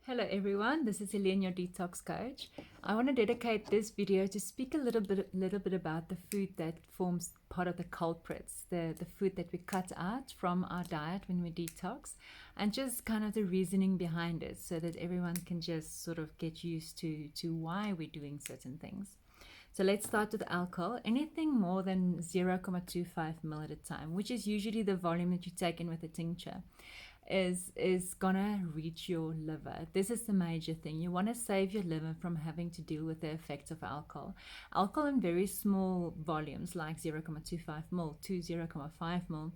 Hello everyone, this is Heleen, your detox coach. I want to dedicate this video to speak a little bit about the food that forms part of the culprits, the food that we cut out from our diet when we detox, and just kind of the reasoning behind it so that everyone can just sort of get used to why we're doing certain things. So let's start with alcohol. Anything more than 0.25 ml at a time, which is usually the volume that you take in with a tincture, is gonna reach your liver. This is the major thing. You want to save your liver from having to deal with the effects of alcohol. Alcohol in very small volumes like 0.25 ml to 0.5 ml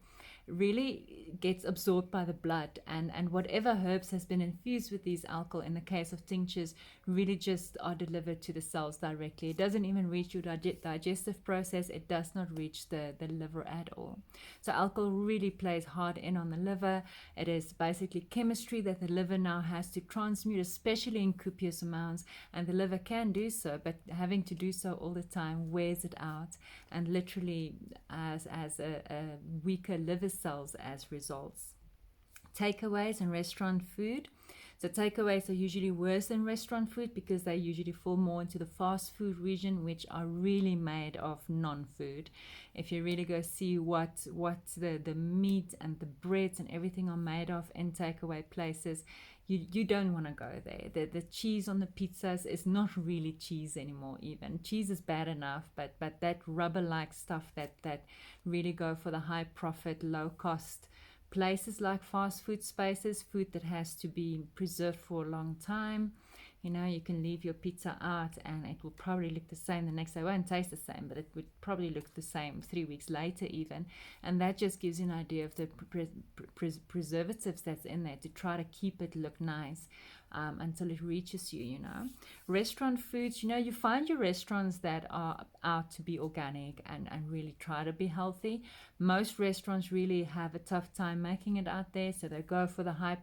really gets absorbed by the blood, and whatever herbs has been infused with these alcohol in the case of tinctures really just are delivered to the cells directly. It doesn't even reach your digestive process. It does not reach the liver at all. So alcohol really plays hard in on the liver. It is basically chemistry that the liver now has to transmute, especially in copious amounts, and the liver can do so, but having to do so all the time wears it out and literally as a weaker liver cells as results. Takeaways and restaurant food. So takeaways are usually worse than restaurant food because they usually fall more into the fast food region, which are really made of non-food. If you really go see what the meat and the breads and everything are made of in takeaway places, you don't want to go there. The cheese on the pizzas is not really cheese anymore. Even cheese is bad enough, but that rubber-like stuff that really go for the high profit, low cost places like fast food spaces, food that has to be preserved for a long time. You know, you can leave your pizza out and it will probably look the same the next day. It won't taste the same, but it would probably look the same 3 weeks later even. And that just gives you an idea of the preservatives that's in there to try to keep it look nice until it reaches you, you know. Restaurant foods, you know, you find your restaurants that are out to be organic and really try to be healthy. Most restaurants really have a tough time making it out there, so they go for the high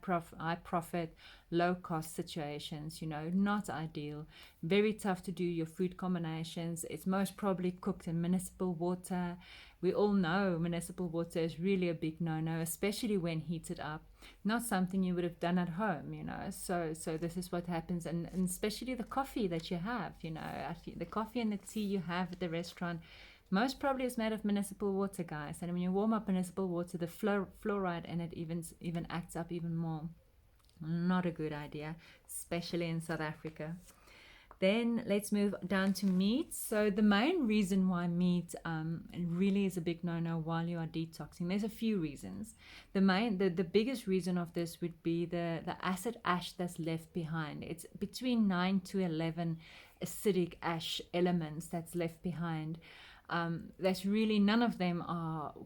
profit, low cost situations, you know, not ideal. Very tough to do your food combinations. It's most probably cooked in municipal water. We all know municipal water is really a big no-no, especially when heated up. Not something you would have done at home, you know. So this is what happens, and especially the coffee that you have, you know, the coffee and the tea you have at the restaurant most probably is made of municipal water, guys. And when you warm up municipal water, the fluoride in it even acts up even more. Not a good idea, especially in South Africa. Then let's move down to meat. So the main reason why meat really is a big no-no while you are detoxing, there's a few reasons. The biggest reason of this would be the acid ash that's left behind. It's between 9 to 11 acidic ash elements that's left behind. That's really, none of them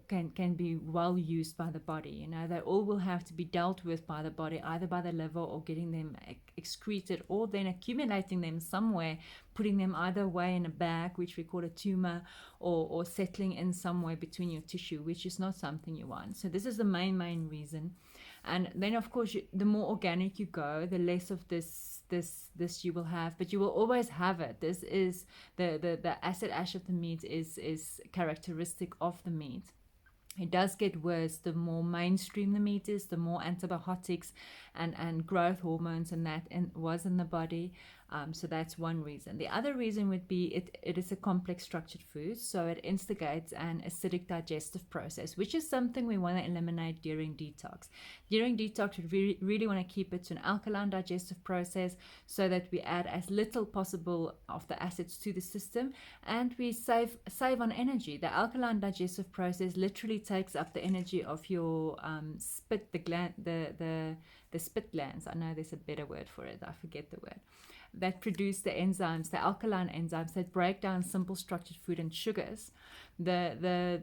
can be well used by the body. You know, they all will have to be dealt with by the body, either by the liver or getting them excreted, or then accumulating them somewhere, putting them either way in a bag, which we call a tumor, or settling in somewhere between your tissue, which is not something you want. So this is the main reason. And then of course the more organic you go, the less of this you will have, but you will always have it. This is the acid ash of the meat is characteristic of the meat. It does get worse the more mainstream the meat is, the more antibiotics and growth hormones and that was in the body. So that's one reason. The other reason would be it is a complex structured food, so it instigates an acidic digestive process, which is something we want to eliminate during detox. During detox, we really want to keep it to an alkaline digestive process so that we add as little possible of the acids to the system and we save on energy. The alkaline digestive process literally takes up the energy of your spit, the spit glands. I know there's a better word for it. I forget the word. That produce the enzymes, the alkaline enzymes that break down simple structured food and sugars. The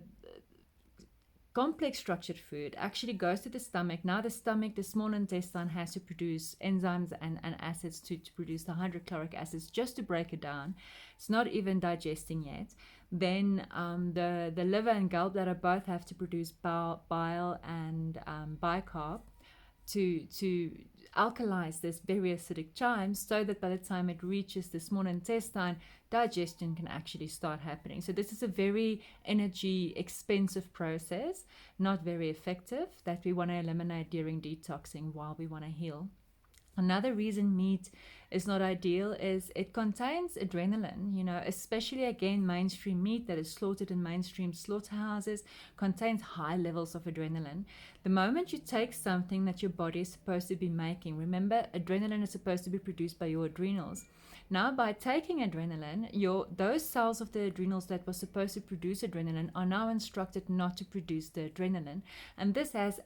complex structured food actually goes to the stomach. Now the stomach, the small intestine, has to produce enzymes and acids to produce the hydrochloric acids just to break it down. It's not even digesting yet. Then the liver and gallbladder both have to produce bile and bicarb to alkalize this very acidic chyme so that by the time it reaches the small intestine, digestion can actually start happening. So this is a very energy expensive process, not very effective, that we want to eliminate during detoxing while we want to heal. Another reason meat is not ideal is it contains adrenaline, especially again mainstream meat that is slaughtered in mainstream slaughterhouses contains high levels of adrenaline. The moment you take something that your body is supposed to be making, remember adrenaline is supposed to be produced by your adrenals. Now, by taking adrenaline, those cells of the adrenals that were supposed to produce adrenaline are now instructed not to produce the adrenaline, and this has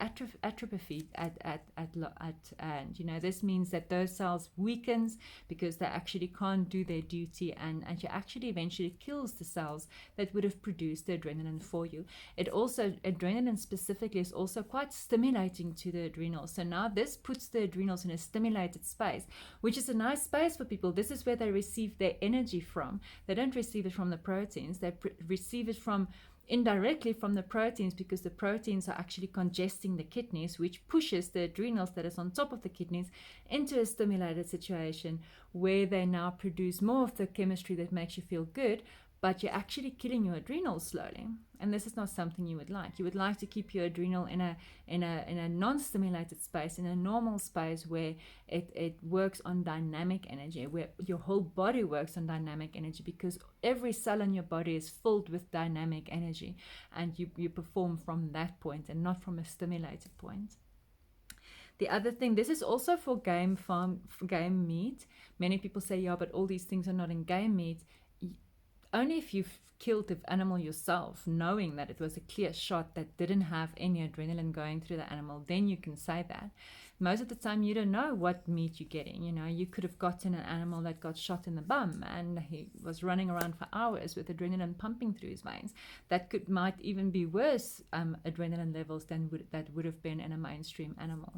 atrophy and this means that those cells weakens because they actually can't do their duty, and it actually eventually kills the cells that would have produced the adrenaline for you. Adrenaline specifically is also quite stimulating to the adrenals. So now this puts the adrenals in a stimulated space, which is a nice space for people. This is where they receive their energy from. They don't receive it from the proteins. They receive it from indirectly from the proteins, because the proteins are actually congesting the kidneys, which pushes the adrenals that is on top of the kidneys into a stimulated situation where they now produce more of the chemistry that makes you feel good, but you're actually killing your adrenals slowly. And this is not something you would like. You would like to keep your adrenal in a non-stimulated space, in a normal space where it works on dynamic energy, where your whole body works on dynamic energy, because every cell in your body is filled with dynamic energy, and you perform from that point and not from a stimulated point. The other thing, this is also for game meat. Many people say, yeah, but all these things are not in game meat. Only if you've killed the animal yourself, knowing that it was a clear shot that didn't have any adrenaline going through the animal, then you can say that. Most of the time you don't know what meat you're getting. You could have gotten an animal that got shot in the bum and he was running around for hours with adrenaline pumping through his veins. That might even be worse adrenaline levels than that would have been in a mainstream animal.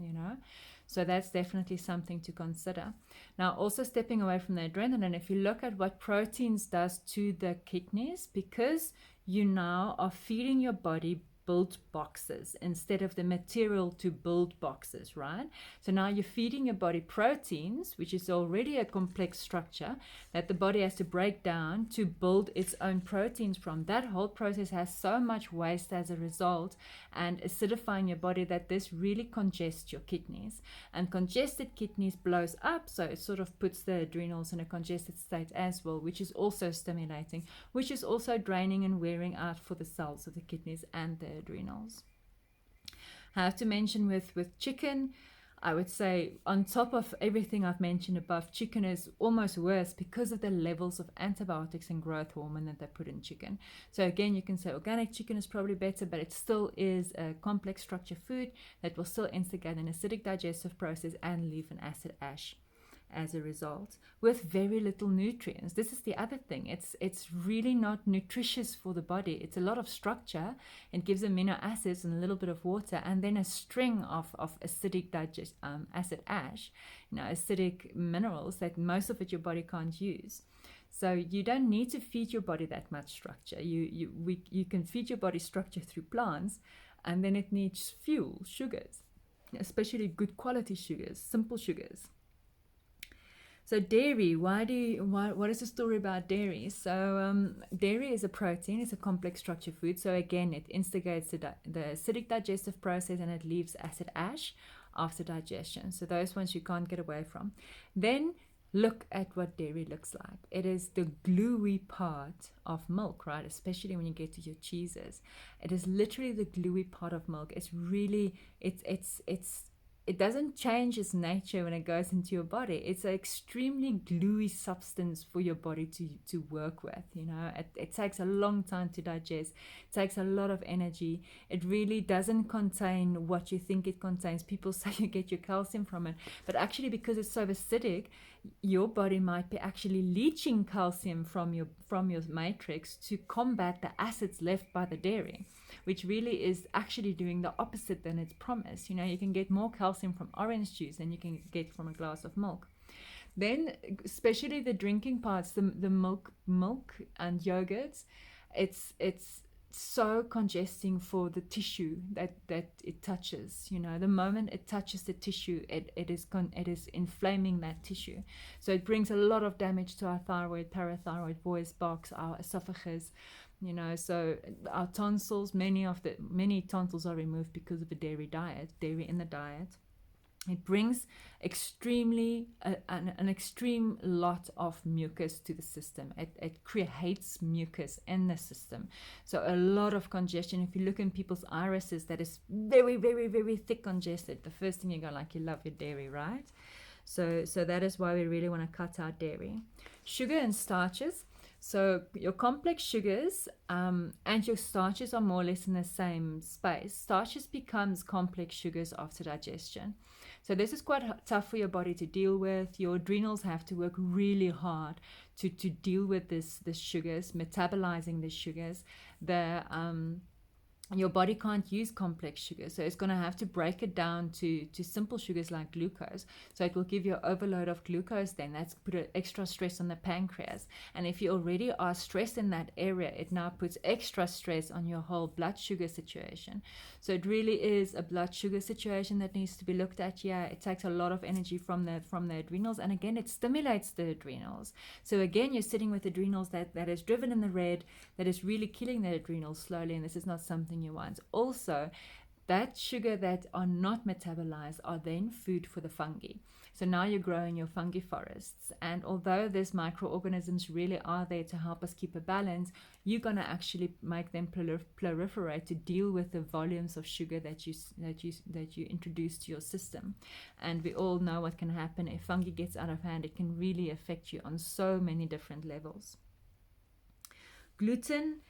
So that's definitely something to consider. Now, also stepping away from the adrenaline, if you look at what proteins does to the kidneys, because you now are feeding your body build boxes instead of the material to build boxes, right? So now you're feeding your body proteins, which is already a complex structure that the body has to break down to build its own proteins from. That whole process has so much waste as a result and acidifying your body that this really congests your kidneys. And congested kidneys blows up, so it sort of puts the adrenals in a congested state as well, which is also stimulating, which is also draining and wearing out for the cells of the kidneys and the adrenals. I have to mention with chicken, I would say on top of everything I've mentioned above, chicken is almost worse because of the levels of antibiotics and growth hormone that they put in chicken. So again, you can say organic chicken is probably better, but it still is a complex structure food that will still instigate an acidic digestive process and leave an acid ash as a result, with very little nutrients. This is the other thing. It's really not nutritious for the body. It's a lot of structure. It gives amino acids and a little bit of water, and then a string of acidic acid ash, acidic minerals that most of it your body can't use. So you don't need to feed your body that much structure. You can feed your body structure through plants, and then it needs fuel, sugars, especially good quality sugars, simple sugars. So dairy, what is the story about dairy? So dairy is a protein, it's a complex structure food. So again, it instigates the acidic digestive process and it leaves acid ash after digestion. So those ones you can't get away from. Then look at what dairy looks like. It is the gluey part of milk, right? Especially when you get to your cheeses. It is literally the gluey part of milk. It's really, it doesn't change its nature when it goes into your body. It's an extremely gluey substance for your body to work with. It takes a long time to digest. It takes a lot of energy. It really doesn't contain what you think it contains. People say you get your calcium from it, but actually because it's so acidic, your body might be actually leaching calcium from your matrix to combat the acids left by the dairy, which really is actually doing the opposite than it's promised. You can get more calcium from orange juice than you can get from a glass of milk. Then, especially the drinking parts, the milk and yogurts, it's so congesting for the tissue that it touches. The moment it touches the tissue, it is inflaming that tissue. So it brings a lot of damage to our thyroid, parathyroid, voice box, our esophagus. So our tonsils, many tonsils are removed because of a dairy in the diet. It brings an extreme lot of mucus to the system. It creates mucus in the system. So a lot of congestion. If you look in people's irises, that is very, very, very thick congested. The first thing you go, like, you love your dairy, right? So that is why we really want to cut out dairy. Sugar and starches. So your complex sugars and your starches are more or less in the same space. Starches becomes complex sugars after digestion. So this is quite tough for your body to deal with. Your adrenals have to work really hard to deal with this sugars, metabolizing the sugars. Your body can't use complex sugars, so it's going to have to break it down to simple sugars like glucose. So it will give you an overload of glucose. Then that's put an extra stress on the pancreas, and if you already are stressed in that area, it now puts extra stress on your whole blood sugar situation. So it really is a blood sugar situation that needs to be looked at. Yeah, it takes a lot of energy from the adrenals, and again, it stimulates the adrenals. So again, you're sitting with adrenals that is driven in the red, that is really killing the adrenals slowly, and this is not something you want. Also, that sugar that are not metabolized are then food for the fungi. So now you're growing your fungi forests, and although these microorganisms really are there to help us keep a balance, you're going to actually make them proliferate to deal with the volumes of sugar that you introduce to your system. And we all know what can happen if fungi gets out of hand. It can really affect you on so many different levels. Gluten.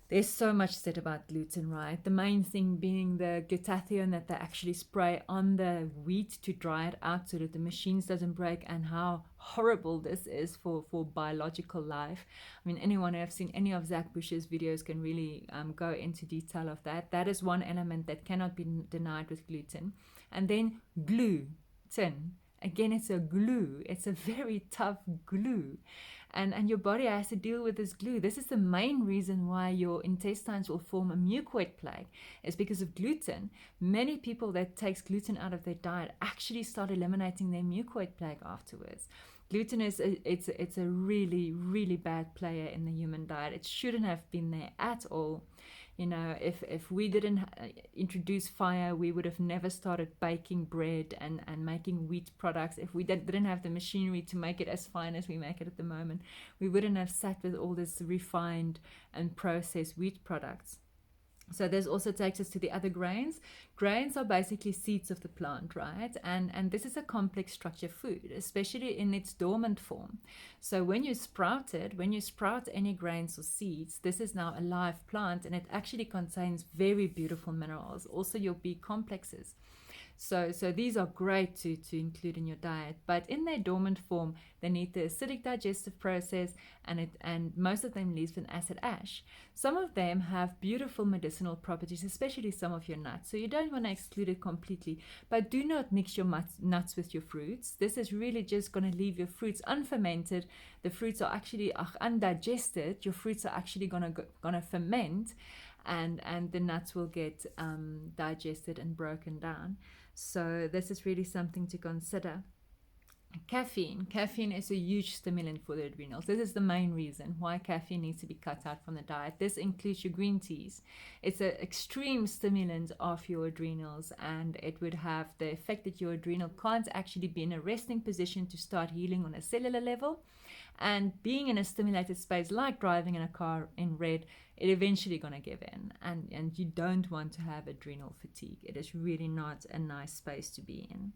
There's so much said about gluten, right? The main thing being the glutathione that they actually spray on the wheat to dry it out so that the machines doesn't break, and how horrible this is for biological life. I mean, anyone who have seen any of Zach Bush's videos can really go into detail of that. That is one element that cannot be denied with gluten. And then gluten. Again, it's a glue. It's a very tough glue. And your body has to deal with this glue. This is the main reason why your intestines will form a mucoid plaque, is because of gluten. Many people that takes gluten out of their diet actually start eliminating their mucoid plaque afterwards. Gluten is a really, really bad player in the human diet. It shouldn't have been there at all. You know, if we didn't introduce fire, we would have never started baking bread and making wheat products. If we didn't have the machinery to make it as fine as we make it at the moment, we wouldn't have sat with all this refined and processed wheat products. So this also takes us to the other grains. Grains are basically seeds of the plant, right? And this is a complex structure food, especially in its dormant form. So when you sprout any grains or seeds, this is now a live plant, and it actually contains very beautiful minerals, also your B complexes. So these are great to include in your diet, but in their dormant form, they need the acidic digestive process, and most of them leaves an acid ash. Some of them have beautiful medicinal properties, especially some of your nuts. So you don't want to exclude it completely, but do not mix your nuts with your fruits. This is really just going to leave your fruits unfermented. The fruits are actually undigested. Your fruits are actually gonna ferment, and the nuts will get digested and broken down. So this is really something to consider. Caffeine is a huge stimulant for the adrenals. This is the main reason why caffeine needs to be cut out from the diet. This includes your green teas. It's an extreme stimulant of your adrenals, and it would have the effect that your adrenal can't actually be in a resting position to start healing on a cellular level. And being in a stimulated space, like driving in a car in red, it eventually going to give in, and you don't want to have adrenal fatigue. It is really not a nice space to be in.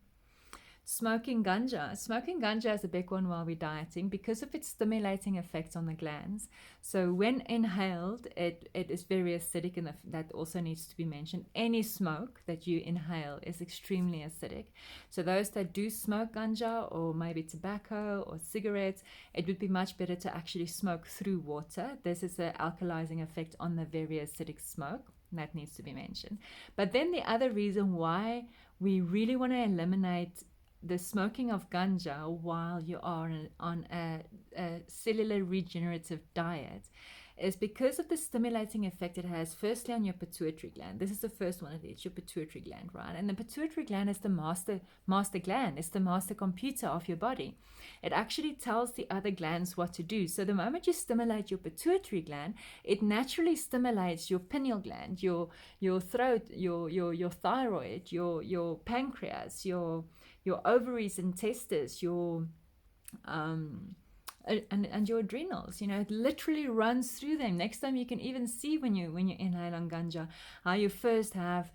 Smoking ganja is a big one while we're dieting because of its stimulating effects on the glands. So when inhaled, it is very acidic, and that also needs to be mentioned. Any smoke that you inhale is extremely acidic. So those that do smoke ganja, or maybe tobacco or cigarettes, it would be much better to actually smoke through water. This is the alkalizing effect on the very acidic smoke. That needs to be mentioned. But then the other reason why we really want to eliminate the smoking of ganja while you are on a cellular regenerative diet is because of the stimulating effect it has, firstly on your pituitary gland. This is the first one, it's your pituitary gland, right? And the pituitary gland is the master gland. It's the master computer of your body. It actually tells the other glands what to do. So the moment you stimulate your pituitary gland, it naturally stimulates your pineal gland, your throat, your thyroid, your pancreas, your ovaries and testes, your and your adrenals. It literally runs through them. Next time you can even see when you inhale on ganja, how you first have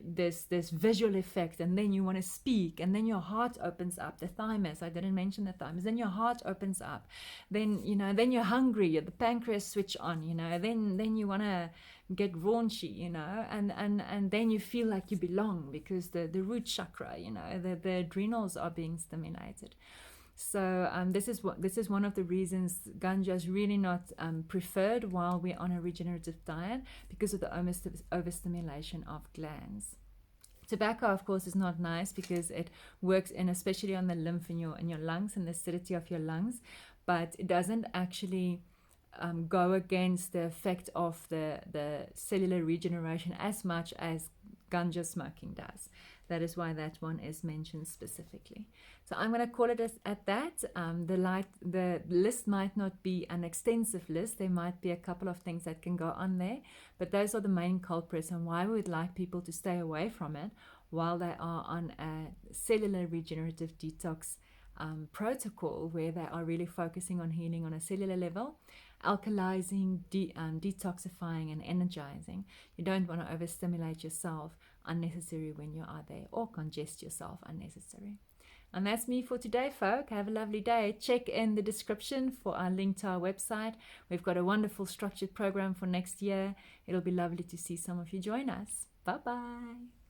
this visual effect, and then you want to speak, and then your heart opens up, the thymus. I didn't mention the thymus. Then your heart opens up, then then you're hungry, the pancreas switch on, then you want to get raunchy, and then you feel like you belong because the root chakra, the adrenals are being stimulated. So this is one of the reasons ganja is really not preferred while we're on a regenerative diet, because of the overstimulation of glands. Tobacco, of course, is not nice because it works especially on the lymph in your lungs and the acidity of your lungs, but it doesn't actually go against the effect of the cellular regeneration as much as ganja smoking does. That is why that one is mentioned specifically. So I'm going to call it at that. The list might not be an extensive list. There might be a couple of things that can go on there, but those are the main culprits and why we would like people to stay away from it while they are on a cellular regenerative detox protocol, where they are really focusing on healing on a cellular level, alkalizing, detoxifying, and energizing. You don't want to overstimulate yourself unnecessary when you are there, or congest yourself unnecessary. And that's me for today, folk. Have a lovely day. Check in the description for our link to our website. We've got a wonderful structured program for next year. It'll be lovely to see some of you join us. Bye-bye.